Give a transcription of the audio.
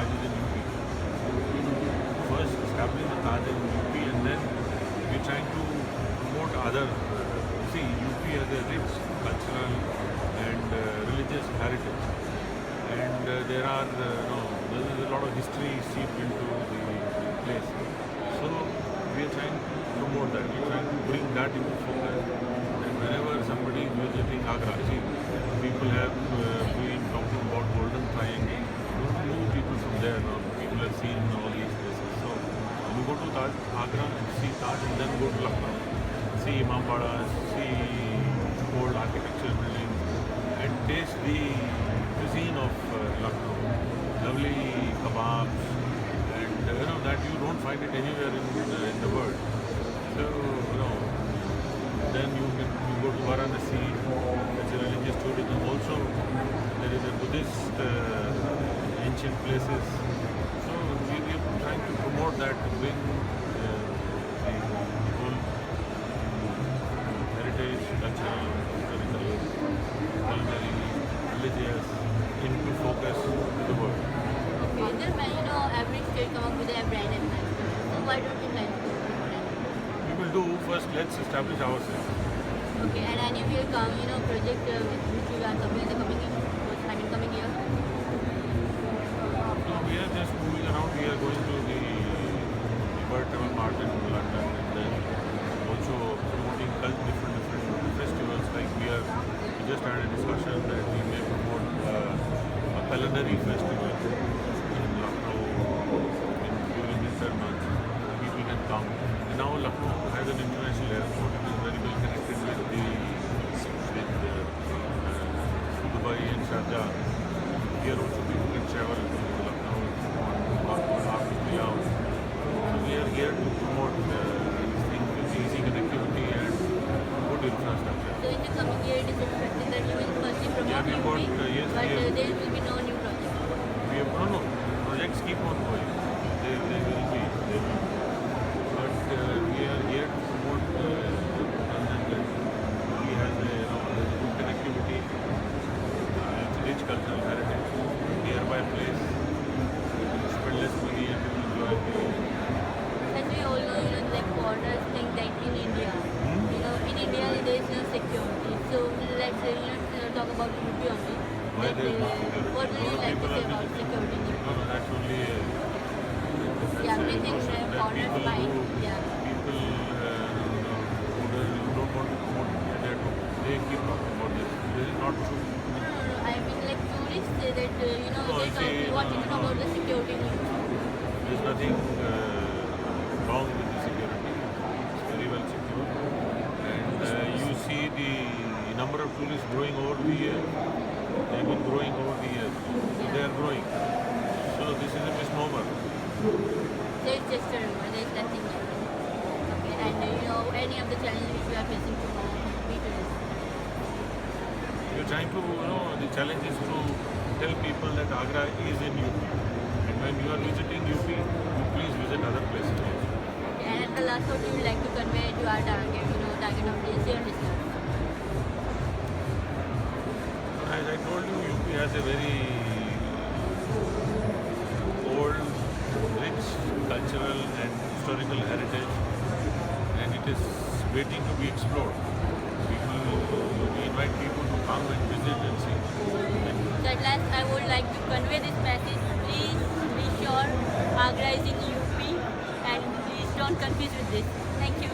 Taj is in UP. First establish the Taj in UP, and then we're trying to promote other. See, UP has a rich cultural and religious heritage, and there are there is a lot of history seeped into the place. So we are trying to promote that. We're trying to bring that into focus. And whenever somebody is visiting Agra, see, people have been talking about Golden Triangle. No people from there. No, people have seen all these places. So you go to Taj, Agra, see Taj, and then go to Lucknow. See Imambara, see old architectural buildings, and taste the cuisine of Lucknow. Lovely kebabs, and that you don't find it anywhere in the world. So then you go to Varanasi. It's a religious tourism. Also, there is a Buddhist ancient places. So we are trying to promote that, to bring the whole heritage, cultural, historical, culinary, religious into focus to the world. Okay, then when every state come up with a brand ambassador, so why don't you plan to do it? We will do first. Let's establish ourselves. Okay, and any will come, project with which you are coming in the coming year? No, we are just moving around. We are going to the Bertram Martin in London, and then also promoting different festivals. Like we just had a discussion that we may promote a culinary festival in Lucknow during winter months. People can come. And now Lucknow has an international airport. It is very well connected with Dubai and Sharjah. Here also people can travel to Lucknow after 3 hours. So we are here to promote this thing with easy connectivity and good infrastructure. So in the coming year, it is expected that you will firstly promote we UP, got, yes, but we have- there will be no new project. We have no projects keep on going. They will be. But we are here to promote London. He has a there's a good connectivity. It's a rich cultural heritage. Nearby place. Spend less money and enjoy the. As we all know, like borders think that in India, in India there is no security. So let's say, talk about UP only. Why That, there is no security? what will you like to say about security in UP? No, that's only. Yeah, we think notion that borders people fine. who Yeah. people who don't want to promote they keep talking about this. This is not true. No, I mean like tourists say that, No, they see, want to no, know no. about the security in UP. There's nothing wrong with the security. It's very well secure. And you see the number of tourists growing over the years. They've been growing over the years. They are growing. So this is a misnomer. So it's just a rumor, there's nothing new. Okay, and any of the challenges which you are facing to be tourists? You're trying to, the challenge is to tell people that Agra is in UP. And when you are visiting UP, you please visit other places also. Okay, and at the last, what do you like to convey to our target, target audience, your listeners? As I told you, UP has a very old, rich cultural and historical heritage, and it is waiting to be explored. We invite people to come and visit and see. So at last, I would like to convey this message. Please be sure Agra is in UP, and please don't confuse with this. Thank you.